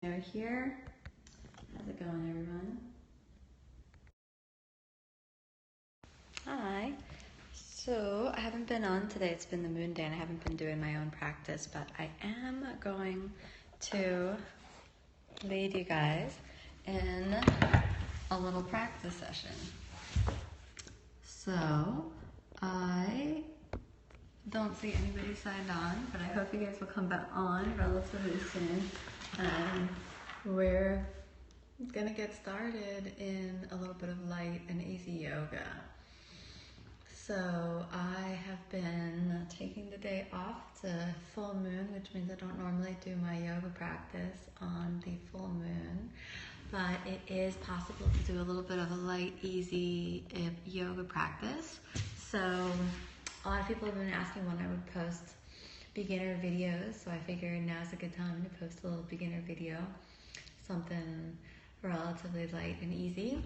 Kino here. How's it going, everyone? Hi. So I haven't been on today. It's been the moon day and I haven't been doing my own practice, but I am going to lead you guys in a little practice session. So I don't see anybody signed on, but I hope you guys will come back on relatively soon. We're gonna get started in a little bit of light and easy yoga. So I have been taking the day off. It's a full moon, which means I don't normally do my yoga practice on the full moon, but it is possible to do a little bit of a light, easy yoga practice. So a lot of people have been asking when I would post beginner videos, so I figured now's a good time to post a little beginner video, something relatively light and easy.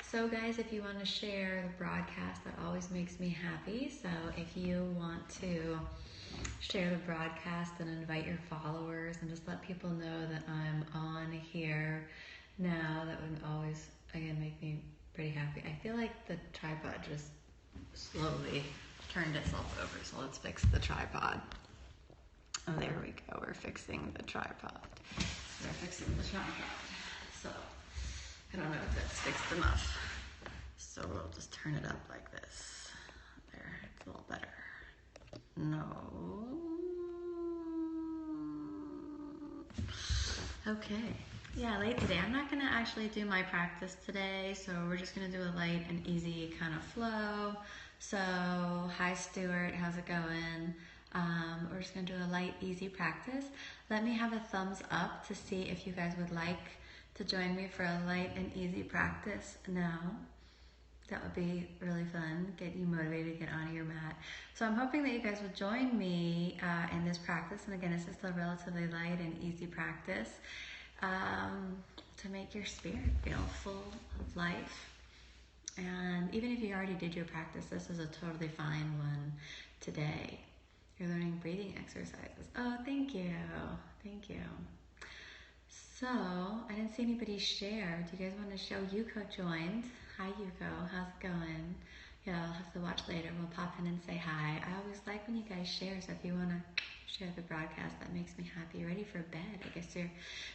So guys, if you want to share the broadcast, that always makes me happy. So if you want to share the broadcast and invite your followers and just let people know that I'm on here now, that would always, again, make me pretty happy. I feel like the tripod just slowly turned itself over, so let's fix the tripod. Oh, there we go, we're fixing the tripod. We're fixing the tripod. So, I don't know if that's fixed enough. So we'll just turn it up like this. There, it's a little better. No. Okay. Yeah, late today. I'm not gonna actually do my practice today, so we're just gonna do a light and easy kind of flow. So, hi Stuart, how's it going? We're just gonna do a light, easy practice. Let me have a thumbs up to see if you guys would like to join me for a light and easy practice now. That would be really fun, get you motivated, get onto your mat. So I'm hoping that you guys would join me in this practice. And again, it's just a relatively light and easy practice to make your spirit feel full of life. And even if you already did your practice, this is a totally fine one today. You're learning breathing exercises. Oh, thank you. Thank you. So, I didn't see anybody share. Do you guys want to show? Yuko joined. Hi, Yuko. How's it going? Yeah, I'll have to watch later. We'll pop in and say hi. I always like when you guys share, so if you want to share the broadcast, that makes me happy. You're ready for bed. I guess you're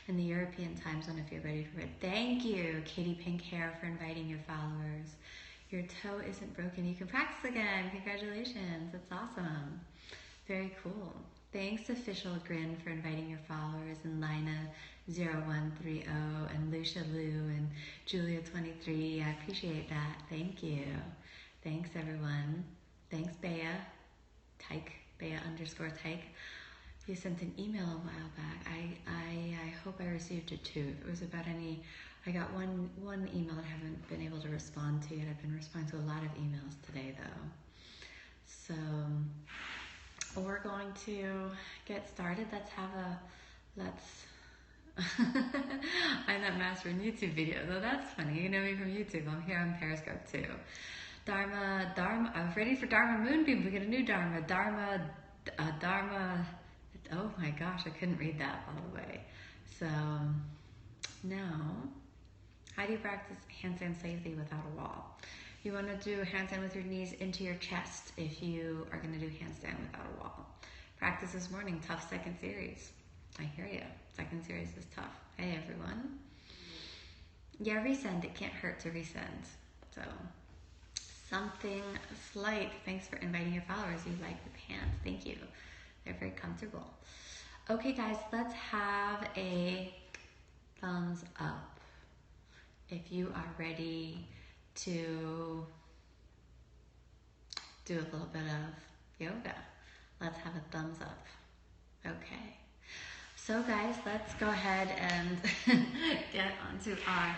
in the European time zone if you're ready for bed. Thank you, Katie Pink Hair, for inviting your followers. Your toe isn't broken. You can practice again. Congratulations. That's awesome. Very cool. Thanks, Official Grin, for inviting your followers, and Lina0130, and Lucia Lou, and Julia23. I appreciate that. Thank you. Thanks, everyone. Thanks, Bea. Tyke, Bea_Tyke. You sent an email a while back. I hope I received it too. If it was about any, I got one email that I haven't been able to respond to yet. I've been responding to a lot of emails today, though. So we're going to get started. I'm not mastering YouTube video, though that's funny. You know me from YouTube. I'm here on Periscope too. Dharma, I'm ready for Dharma Moonbeam. We get a new Dharma. Dharma. Oh my gosh, I couldn't read that, by the way. So now, how do you practice handstand safely without a wall? You want to do handstand with your knees into your chest if you are going to do handstand without a wall. Practice this morning, tough second series. I hear you. Second series is tough. Hey, everyone. Yeah, resend. It can't hurt to resend. So, something slight. Thanks for inviting your followers. You like the pants. Thank you. They're very comfortable. Okay, guys, let's have a thumbs up if you are ready to do a little bit of yoga. Let's have a thumbs up. Okay. So guys, let's go ahead and get onto our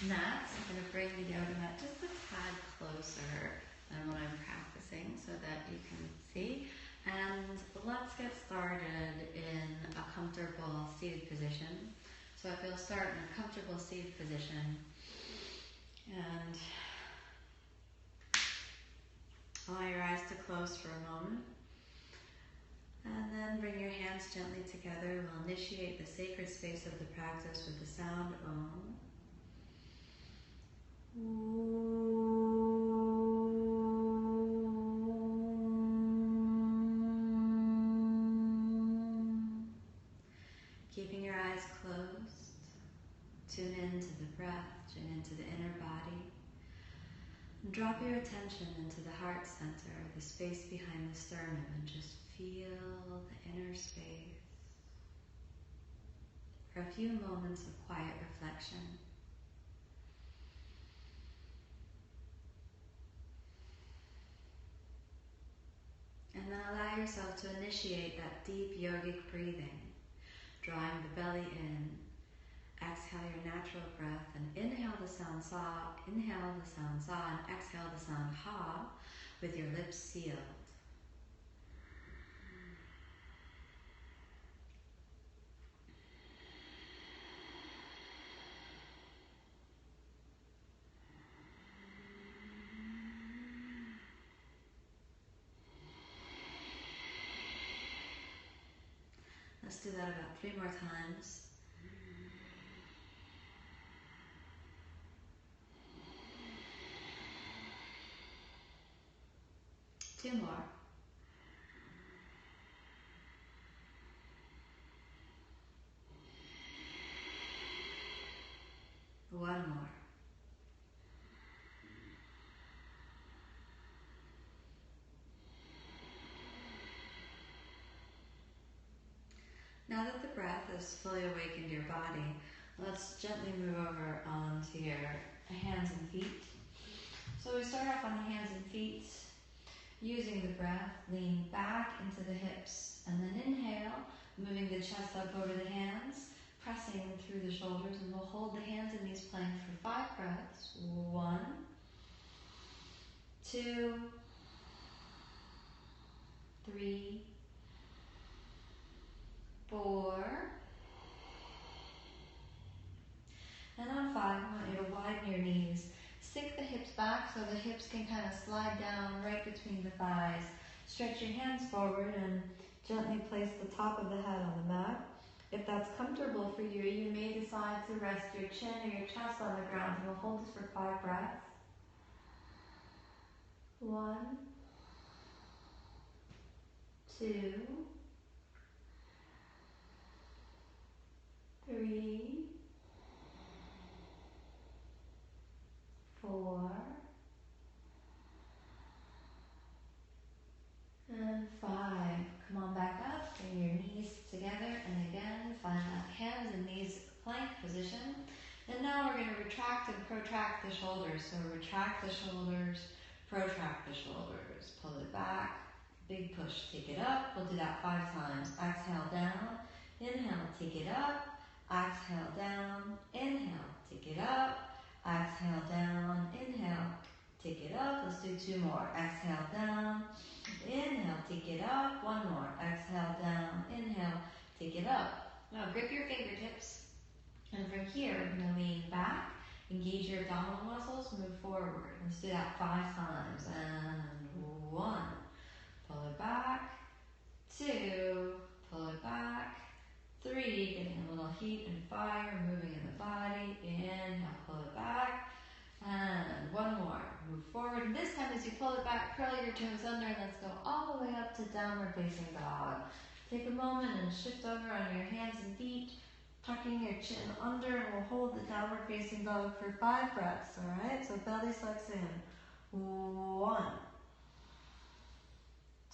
mats. I'm going to bring the yoga mat just a tad closer than when I'm practicing so that you can see. And let's get started in a comfortable seated position. So if you'll start in a comfortable seated position and allow your eyes to close for a moment. And then bring your hands gently together. We'll initiate the sacred space of the practice with the sound Om. Keeping your eyes closed, tune into the breath, tune into the inner body. And drop your attention into the heart center, the space behind the sternum, and just feel the inner space. For a few moments of quiet reflection. And then allow yourself to initiate that deep yogic breathing, drawing the belly in. Exhale your natural breath and inhale the sound sa, inhale the sound za, and exhale the sound ha with your lips sealed. Let's do that about 3 more times. Two more. One more. Now that the breath is fully awakened your body, let's gently move over onto your hands and feet. So we start off on the hands and feet. Using the breath, lean back into the hips, and then inhale, moving the chest up over the hands, pressing through the shoulders, and we'll hold the hands in these plank for 5 breaths. 1, 2, 3, 4, and on 5, I want you to widen your knees. Sink the hips back so the hips can kind of slide down right between the thighs. Stretch your hands forward and gently place the top of the head on the mat. If that's comfortable for you, you may decide to rest your chin or your chest on the ground. And we'll hold this for 5 breaths. 1, 2, 3, 4, and 5. Come on back up, bring your knees together, and again, find that hands and knees plank position. And now we're going to retract and protract the shoulders. So retract the shoulders, protract the shoulders, pull it back, big push, take it up. We'll do that 5 times. Exhale down, inhale, take it up, exhale down, inhale, take it up, exhale down, inhale, take it up. Let's do 2 more. Exhale down, inhale, take it up. 1 more. Exhale down, inhale, take it up. Now grip your fingertips. And from here, we're going to lean back, engage your abdominal muscles, move forward. Let's do that 5 times. And 1, pull it back. 2, pull it back. 3, getting a little heat and fire, moving in the body. Inhale, pull it back. And 1 more. Move forward. And this time as you pull it back, curl your toes under. Let's go all the way up to downward facing dog. Take a moment and shift over on your hands and feet, tucking your chin under, and we'll hold the downward facing dog for 5 breaths, all right? So belly sucks in. 1,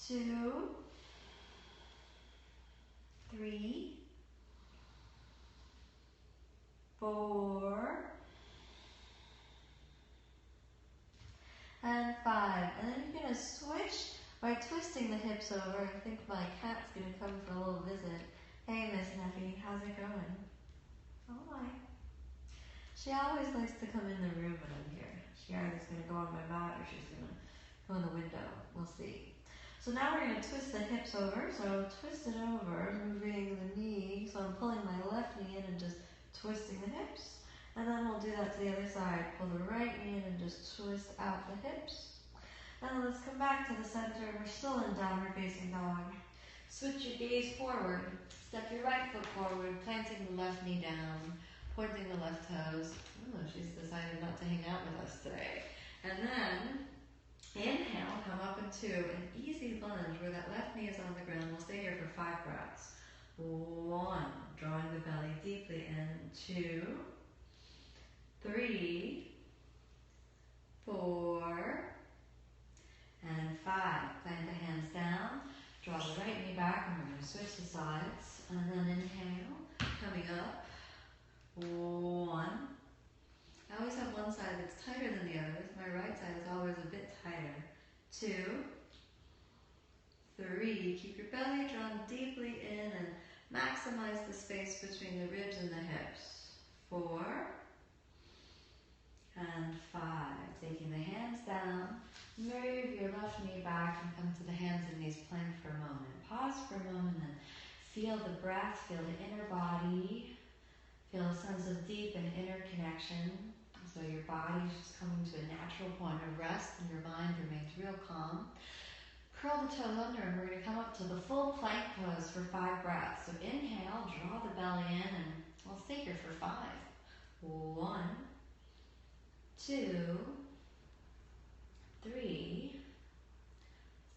2, 3, 4, and 5. And then you're going to switch by twisting the hips over. I think my cat's going to come for a little visit. Hey, Miss Neffy, how's it going? Oh my. She always likes to come in the room when I'm here. She either's going to go on my mat or she's going to go in the window. We'll see. So now we're going to twist the hips over. So twist it over, moving the knee. So I'm pulling my left knee in and just twisting the hips. And then we'll do that to the other side. Pull the right knee in and just twist out the hips. And let's come back to the center. We're still in downward facing dog. Switch your gaze forward. Step your right foot forward, planting the left knee down, pointing the left toes. Oh, she's decided not to hang out with us today. And then inhale, come up into an easy lunge where that left knee is on the ground. We'll stay here for 5 breaths. 1, drawing the belly deeply in. 2, 3, 4, and 5. Plant the hands down. Draw the right knee back, and we're going to switch the sides. And then inhale, coming up. 1. I always have one side that's tighter than the other. My right side is always a bit tighter. 2, 3. Keep your belly drawn deeply in and maximize the space between the ribs and the hips. 4 and 5. Taking the hands down. Move your left knee back and come to the hands and knees. Plank for a moment. Pause for a moment and feel the breath, feel the inner body. Feel a sense of deep and inner connection. So your body is just coming to a natural point of rest and your mind remains real calm. Curl the toes under and we're going to come up to the full plank pose for 5 breaths. So inhale, draw the belly in and we'll stay here for 5. 1, 2, 3,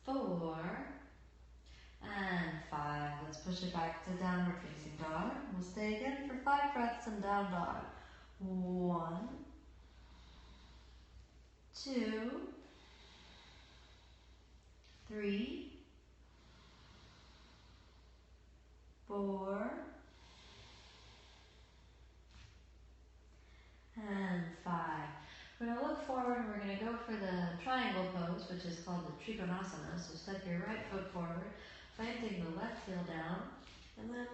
4, and 5. Let's push it back to downward facing dog. We'll stay again for 5 breaths in down dog. 1, 2, 3, 4, and 5. We're going to look forward and we're going to go for the triangle pose, which is called the Trikonasana. So step your right foot forward, planting the left heel down. And then,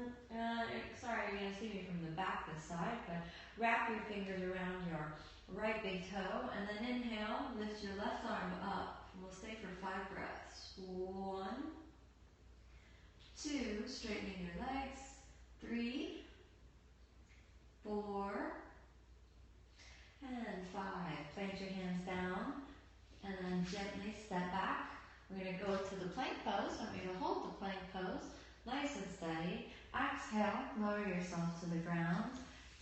sorry, you're going to see me from the back this side, but wrap your fingers around your right big toe. And then inhale, lift your left arm up. And we'll stay for 5 breaths. 1, 2, straightening your legs. 3, 4, and 5. Plant your hands down and then gently step back. We're going to go to the plank pose. I'm going to hold the plank pose nice and steady. Exhale, lower yourself to the ground.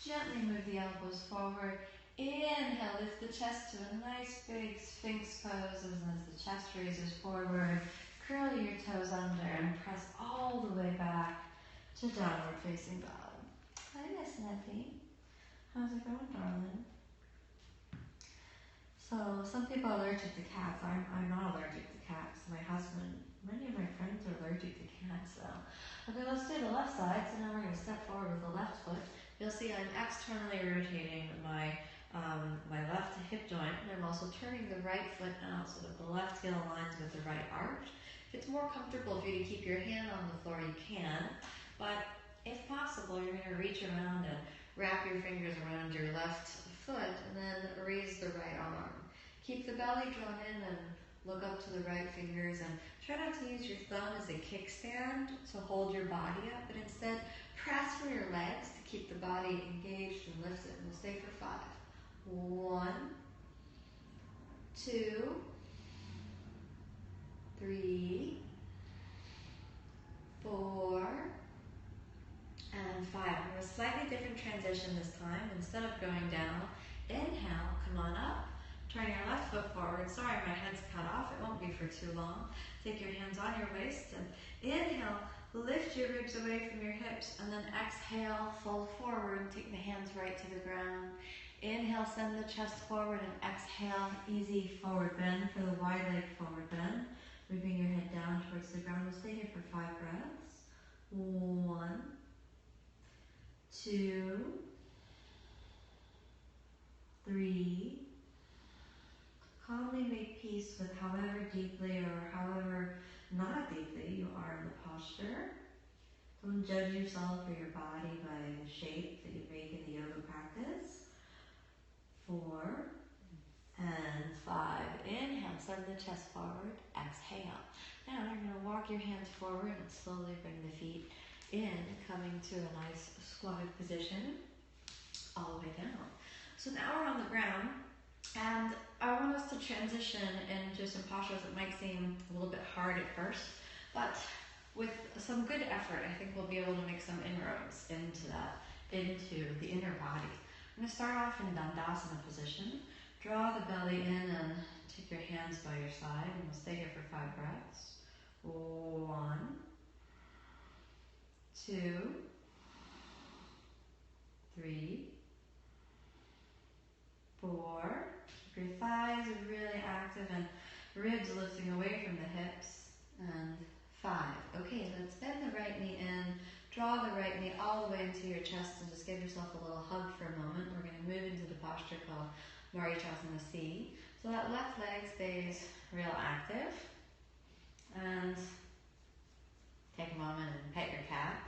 Gently move the elbows forward. Inhale, lift the chest to a nice big Sphinx pose as the chest raises forward. Curl your toes under and press all the way back to downward facing dog. Hi, Miss Neffy. How's it going, darling? So some people are allergic to cats. I'm not allergic to cats. My husband, many of my friends are allergic to cats. So okay, let's do the left side. So now we're going to step forward with the left foot. You'll see I'm externally rotating my left hip joint, and I'm also turning the right foot out so that the left heel aligns with the right arch. If it's more comfortable for you to keep your hand on the floor, you can. But if possible, you're going to reach around and wrap your fingers around your left foot and then raise the right arm. Keep the belly drawn in and look up to the right fingers and try not to use your thumb as a kickstand to hold your body up, but instead press for your legs to keep the body engaged and lift it. And we'll stay for 5. 1, 2, 3, 4, and 5. We're a slightly different transition this time. Instead of going down, inhale, come on up. Turn your left foot forward. Sorry, my head's cut off. It won't be for too long. Take your hands on your waist and inhale, lift your ribs away from your hips, and then exhale, fold forward and take the hands right to the ground. Inhale, send the chest forward, and exhale, easy forward bend for the wide leg forward bend. Moving your head down towards the ground. We'll stay here for 5 breaths. 1, 2, 3. Calmly make peace with however deeply or however not deeply you are in the posture. Don't judge yourself or your body by the shape that you make in the yoga practice. 4 and 5. Inhale, send the chest forward. Exhale. Now you're going to walk your hands forward and slowly bring the feet in, coming to a nice squatted position all the way down. So now we're on the ground. And I want us to transition into some postures that might seem a little bit hard at first, but with some good effort, I think we'll be able to make some inroads into the inner body. I'm going to start off in Dandasana position. Draw the belly in and take your hands by your side, and we'll stay here for 5 breaths. 1, 2, 3, 4. Keep your thighs really active and ribs lifting away from the hips. And 5. Okay, let's bend the right knee in. Draw the right knee all the way into your chest and just give yourself a little hug for a moment. We're going to move into the posture called Marichyasana C. So that left leg stays real active. And take a moment and pet your cat.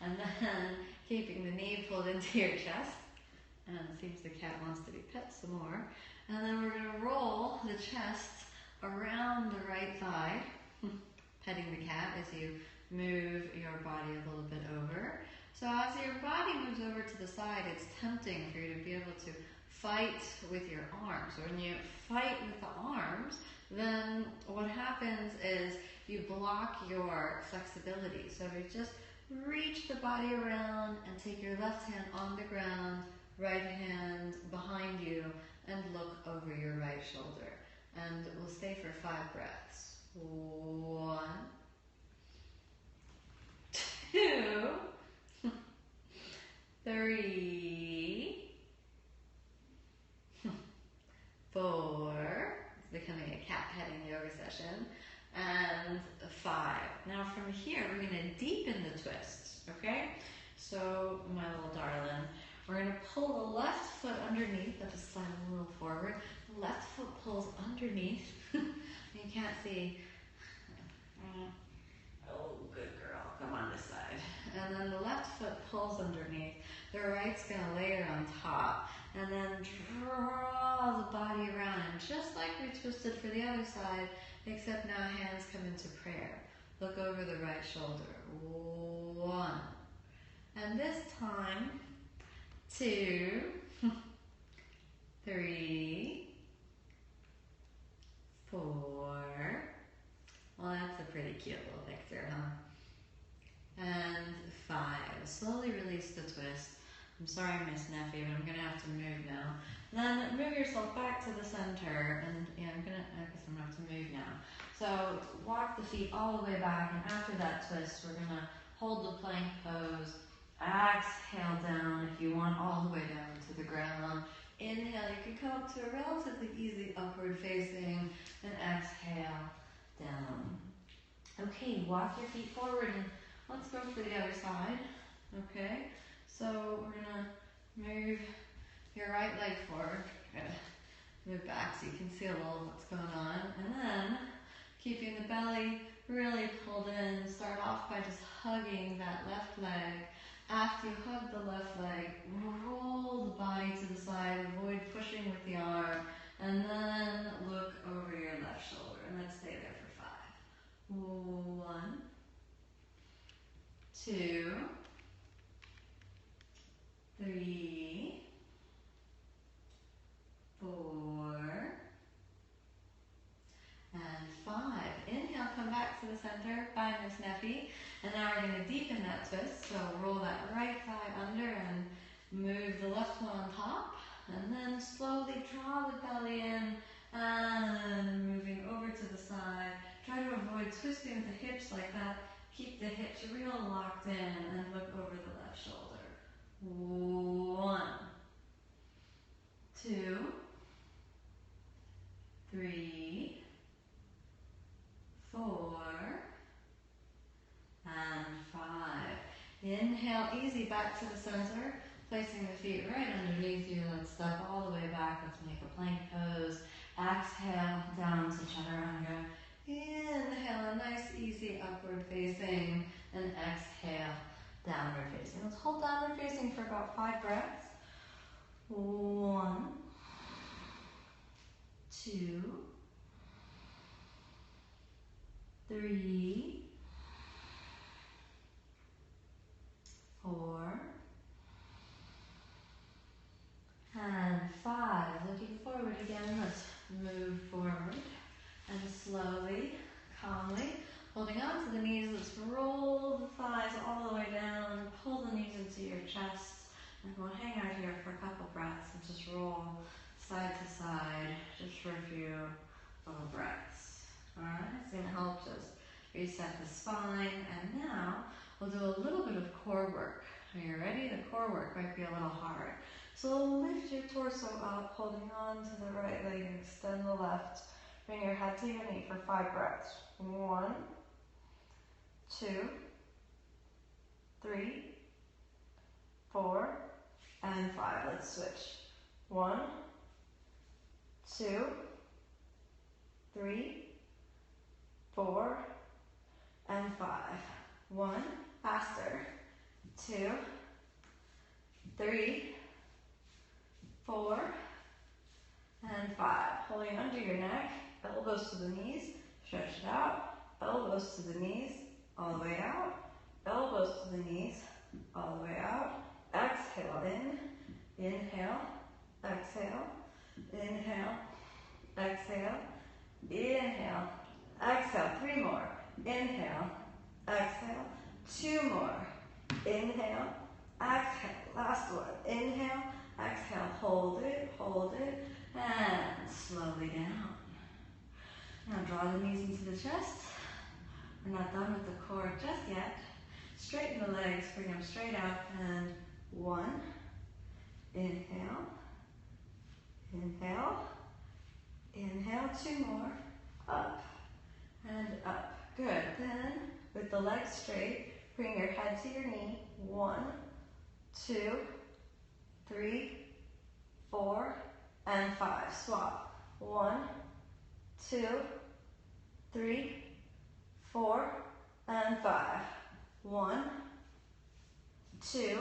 And then keeping the knee pulled into your chest. And it seems the cat wants to be pet some more. And then we're going to roll the chest around the right thigh, petting the cat as you move your body a little bit over. So as your body moves over to the side, it's tempting for you to be able to fight with your arms. When you fight with the arms, then what happens is you block your flexibility. So you just reach the body around and take your left hand on the ground, right hand behind you, and look over your right shoulder. And we'll stay for 5 breaths. 1, 2, 3, 4. It's becoming a cat petting yoga session. And 5. Now from here, we're going to deepen the twists, okay? So, my little darling, we're going to pull the left foot underneath. I'll just slide a little forward. The left foot pulls underneath. You can't see. Oh, good girl. Come on this side. And then the left foot pulls underneath. The right's going to layer on top. And then draw the body around. And just like we twisted for the other side, except now hands come into prayer. Look over the right shoulder. 1. And this time, 2, 3, 4. Well, that's a pretty cute little picture, huh? And 5. Slowly release the twist. I'm sorry, Miss Neffy, but I'm going to have to move now. Then move yourself back to the center, and yeah, I guess I'm going to have to move now. So walk the feet all the way back, and after that twist, we're going to hold the plank pose. Exhale down if you want, all the way down to the ground. Inhale, you can come up to a relatively easy upward facing, and exhale down. Okay, walk your feet forward, and let's go for the other side. Okay, so we're gonna move your right leg forward. Move back so you can see a little what's going on, and then keeping the belly really pulled in. Start off by just hugging that left leg. After you hug the left leg, roll the body to the side, avoid pushing with the arm, and then look over your left shoulder. And let's stay there for 5. 1, 2, 3, 4, and 5. Inhale, come back to the center. Bye, Miss Neffy. And now we're going to deepen that twist. So roll that right thigh under and move the left one on top. And then slowly draw the belly in and moving over to the side. Try to avoid twisting the hips like that. Keep the hips real locked in and look over the left shoulder. 1, 2, 3, 4, and 5. Inhale, easy back to the center, placing the feet right underneath you. Let's step all the way back. Let's make a plank pose. Exhale, down to chaturanga. Inhale, a nice, easy upward facing, and exhale, downward facing. Let's hold downward facing for about 5 breaths. 1, 2, 3, 4, and 5. Looking forward again. Let's move forward and slowly, calmly Holding on to the knees, let's roll the thighs all the way down, pull the knees into your chest, and we'll hang out here for a couple breaths and just roll side to side, just for a few little breaths. Alright, it's going to help just reset the spine, and now we'll do a little bit of core work. Are you ready? The core work might be a little hard. So lift your torso up, holding on to the right leg, and extend the left. Bring your head to your knee for 5 breaths. 1, 2, 3, 4, and 5. Let's switch. 1, 2, 3, 4, and 5. 1, faster. 2, 3, 4, and 5. Holding under your neck, elbows to the knees, stretch it out, elbows to the knees, all the way out, elbows to the knees, all the way out. Exhale in, inhale, exhale, inhale, exhale, inhale, exhale. 3 more, inhale, exhale, 2 more, inhale, exhale. Last one, inhale, exhale, hold it, and slowly down. Now draw the knees into the chest. We're not done with the core just yet. Straighten the legs, bring them straight out, and 1, inhale, inhale, inhale, 2 more, up, and up. Good. Then, with the legs straight, bring your head to your knee. 1, 2, 3, 4, and 5. Swap. 1, 2, 3, 4, and 5. 1, 2,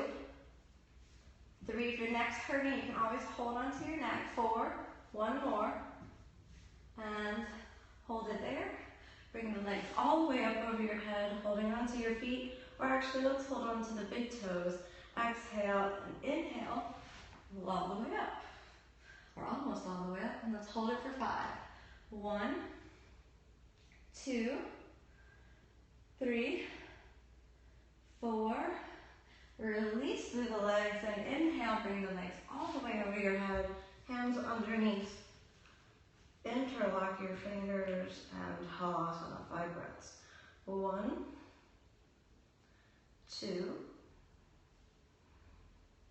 3. If your neck's hurting, you can always hold on to your neck. 4, 1 more, and hold it there. Bring the legs all the way up over your head, holding onto your feet, or actually let's hold on to the big toes. Exhale and inhale, all the way up, or almost all the way up, and let's hold it for 5. 1, 2, 3, 4, release through the legs, and inhale, bring the legs all the way over your head, hands underneath. Interlock your fingers and halasana. 5 breaths. 1, 2,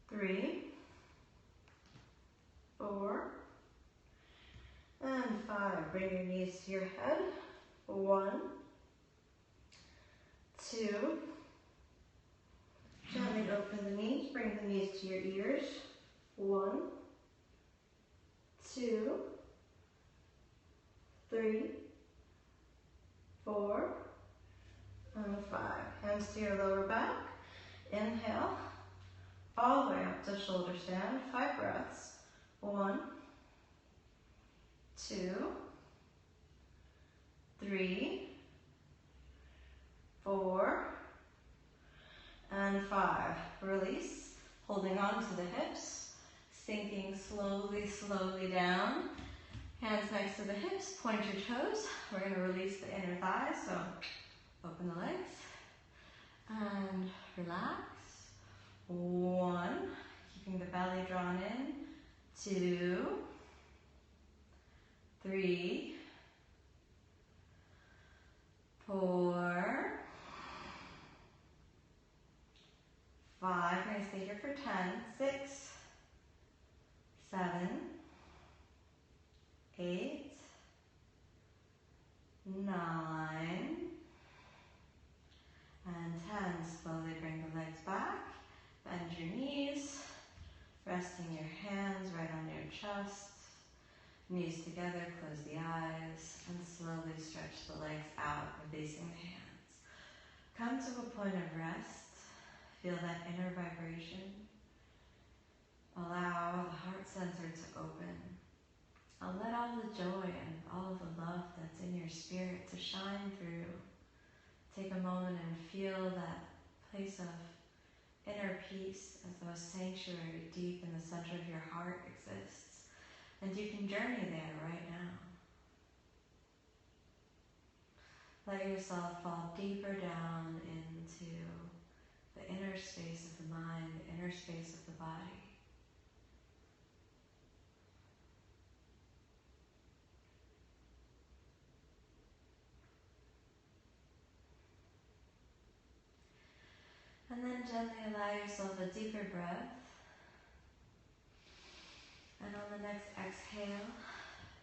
3, 4, and 5. Bring your knees to your head. 1, 2. Gently open the knees. Bring the knees to your ears. 1, 2, 3, 4, and 5. Hands to your lower back. Inhale, all the way up to shoulder stand. 5 breaths. 1, 2, 3, 4, and 5. Release, holding on to the hips, sinking slowly, slowly down. Hands next to the hips, point your toes. We're going to release the inner thighs, so open the legs and relax. 1, keeping the belly drawn in. 2, 3, 4, 5. We're going to stay here for 10. 6, 7, 8, 9, and 10. Slowly bring the legs back. Bend your knees. Resting your hands right on your chest. Knees together, close the eyes, and slowly stretch the legs out, releasing the hands. Come to a point of rest. Feel that inner vibration. Allow the heart center to open. And let all the joy and all of the love that's in your spirit to shine through. Take a moment and feel that place of inner peace as though a sanctuary deep in the center of your heart exists. And you can journey there right now. let yourself fall deeper down into the inner space of the mind, the inner space of the body. And then gently allow yourself a deeper breath. And on the next exhale,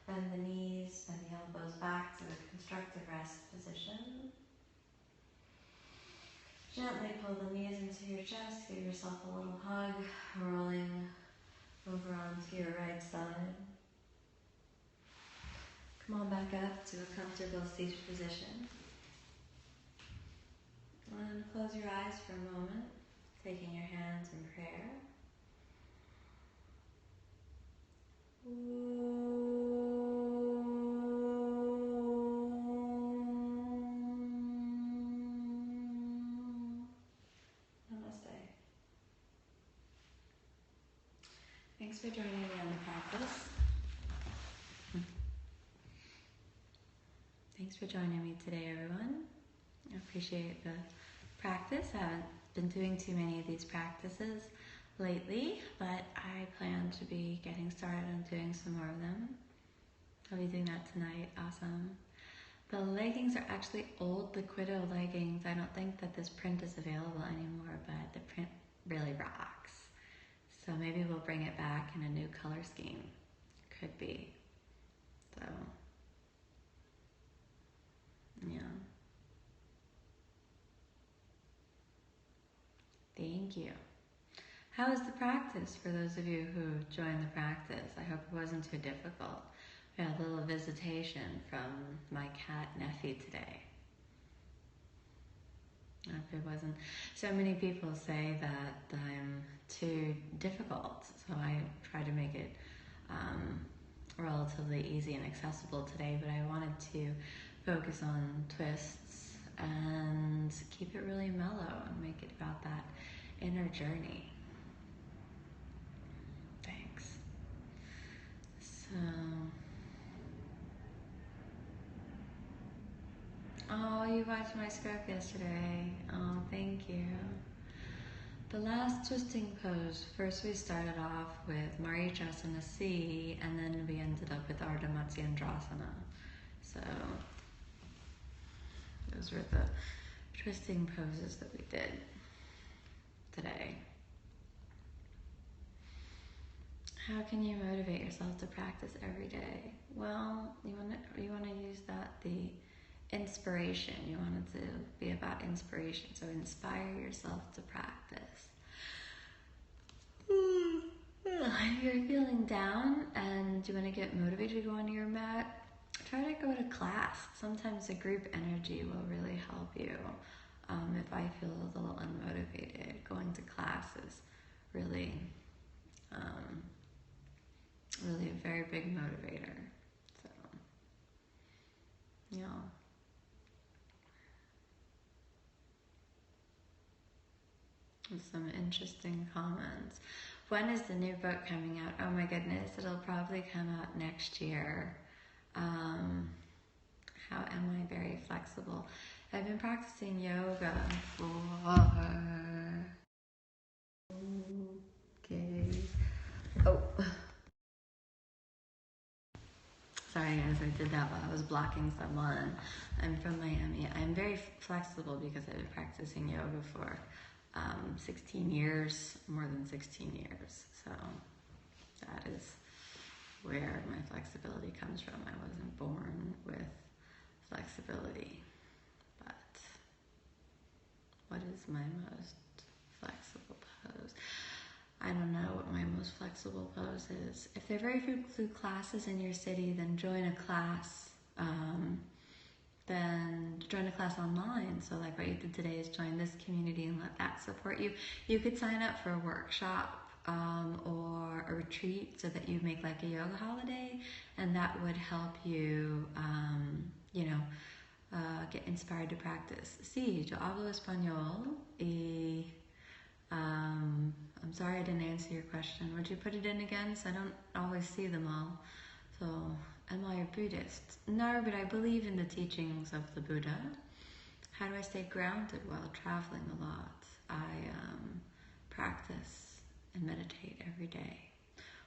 bend the knees, bend the elbows back to the constructive rest position. Gently pull the knees into your chest, give yourself a little hug, rolling over onto your right side. Come on back up to a comfortable seated position. And close your eyes for a moment, taking your hands in prayer. Namaste. Thanks for joining me on the practice. Thanks for joining me today, everyone. I appreciate the practice. I haven't been doing too many of these practices lately, but I plan to be getting started on doing some more of them. I'll be doing that tonight. Awesome. The leggings are actually old Liquido leggings. I don't think that this print is available anymore, but the print really rocks. So maybe we'll bring it back in a new color scheme. Could be. So, yeah. Thank you. How was the practice for those of you who joined the practice? I hope it wasn't too difficult. We had a little visitation from my cat Neffy today. I hope it wasn't. So many people say that I'm too difficult, so I try to make it relatively easy and accessible today, but I wanted to focus on twists and keep it really mellow and make it about that inner journey. Thanks. So, oh, you watched my script yesterday. Oh, thank you. The last twisting pose, first we started off with Marichasana C, and then we ended up with Ardha Matsyendrasana. So, those were the twisting poses that we did today. How can you motivate yourself to practice every day? Well, you want to use the inspiration. You want it to be about inspiration. So inspire yourself to practice. If you're feeling down and you want to get motivated to go onto your mat, try to go to class. Sometimes the group energy will really help you. If I feel a little unmotivated, going to class is really, really a very big motivator. So, yeah. Some interesting comments. When is the new book coming out? Oh my goodness, it'll probably come out next year. How am I very flexible? I've been practicing yoga for... Okay. Oh. Sorry guys, I did that while I was blocking someone. I'm from Miami. I'm very flexible because I've been practicing yoga for 16 years, more than 16 years. So that is where my flexibility comes from. I wasn't born with flexibility, but what is my most flexible pose? I don't know what my most flexible pose is. If there are very few classes in your city, then join a class. Then join a class online. So like what you did today is join this community and let that support you. You could sign up for a workshop or a retreat so that you make like a yoga holiday, and that would help you, get inspired to practice. Sí, yo hablo español y I'm sorry I didn't answer your question. Would you put it in again? So I don't always see them all. So, am I a Buddhist? No, but I believe in the teachings of the Buddha. How do I stay grounded while traveling a lot? I practice and meditate every day.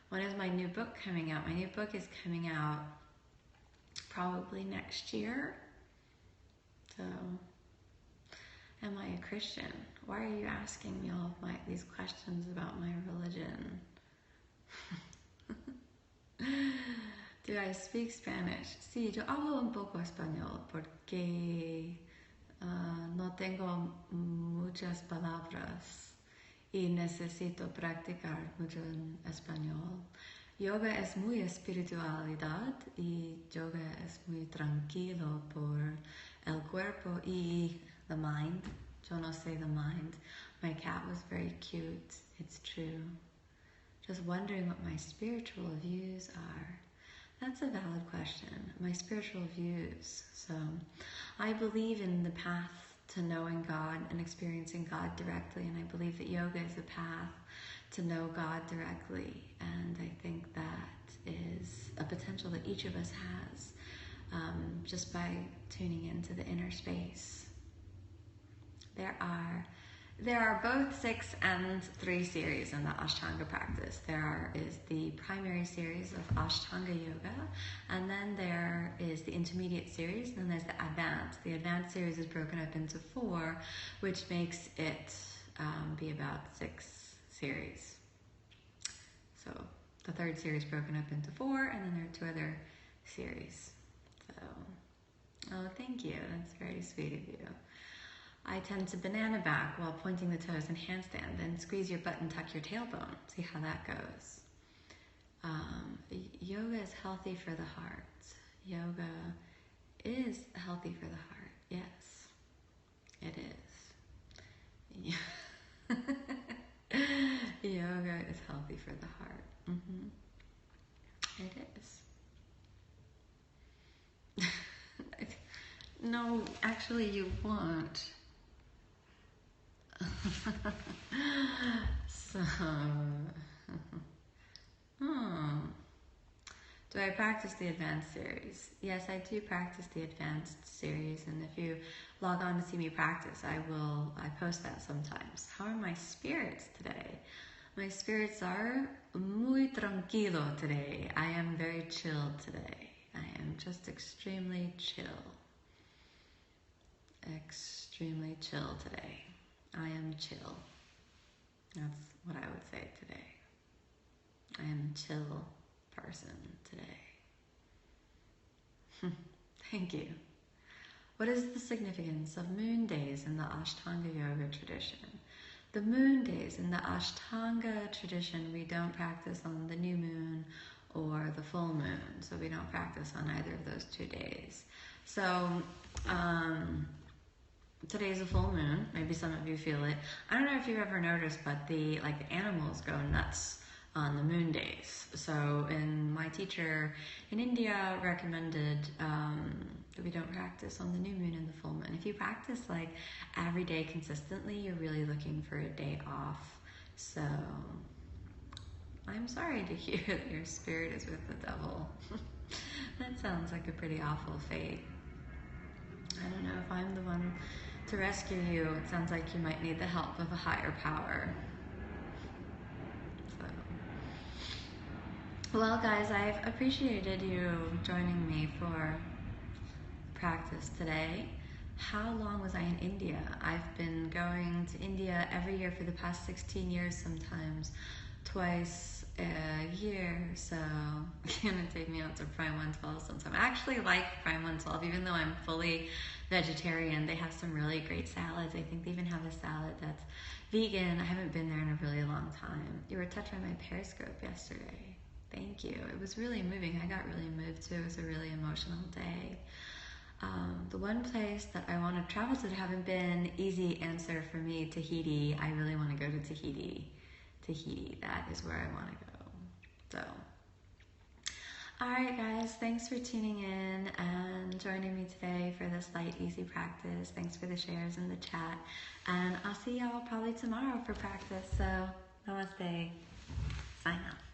When is my new book coming out? My new book is coming out probably next year. So, am I a Christian? Why are you asking me all of these questions about my religion? Do I speak Spanish? Sí, yo hablo un poco español porque no tengo muchas palabras y necesito practicar mucho en español. Yoga es muy espiritualidad y yoga es muy tranquilo por el cuerpo y the mind. Yo no sé the mind. My cat was very cute. It's true. Just wondering what my spiritual views are. That's a valid question. My spiritual views. So, I believe in the path to knowing God and experiencing God directly, and I believe that yoga is a path to know God directly, and I think that is a potential that each of us has just by tuning into the inner space. There are both 6 and 3 series in the Ashtanga practice. There is the primary series of Ashtanga Yoga, and then there is the intermediate series, and then there's the advanced. The advanced series is broken up into 4, which makes it be about 6 series. So the 3rd series broken up into 4, and then there are 2 other series. So, oh, thank you. That's very sweet of you. I tend to banana back while pointing the toes in handstand, then squeeze your butt and tuck your tailbone. See how that goes. Yoga is healthy for the heart. Yoga is healthy for the heart. Yes, it is. Yoga is healthy for the heart. It is. No, actually you won't. So, do I practice the advanced series? Yes, I do practice the advanced series, and if you log on to see me practice, I post that sometimes. How are my spirits today? My spirits are muy tranquilo today. I am very chill today. I am just extremely chill. Extremely chill today. I am chill. That's what I would say today. I am a chill person today. Thank you. What is the significance of moon days in the Ashtanga Yoga tradition? The moon days in the Ashtanga tradition, we don't practice on the new moon or the full moon, so we don't practice on either of those 2 days. So, today's a full moon. Maybe some of you feel it. I don't know if you've ever noticed, but the animals go nuts on the moon days. So, my teacher in India recommended that we don't practice on the new moon and the full moon. If you practice every day consistently, you're really looking for a day off. So, I'm sorry to hear that your spirit is with the devil. That sounds like a pretty awful fate. I don't know if I'm the one to rescue you. It sounds like you might need the help of a higher power. So, well, guys, I've appreciated you joining me for practice today. How long was I in India? I've been going to India every year for the past 16 years, sometimes twice a year, so it's gonna take me out to Prime 112 sometime. I actually like Prime 112, even though I'm fully vegetarian. They have some really great salads. I think they even have a salad that's vegan. I haven't been there in a really long time. You were touched by my periscope yesterday. Thank you. It was really moving. I got really moved too. It was a really emotional day. The one place that I want to travel to that haven't been, easy answer for me, Tahiti. I really want to go to Tahiti. That is where I want to go. So, alright guys, thanks for tuning in and joining me today for this light, easy practice. Thanks for the shares in the chat. And I'll see y'all probably tomorrow for practice. So, namaste. Sign off.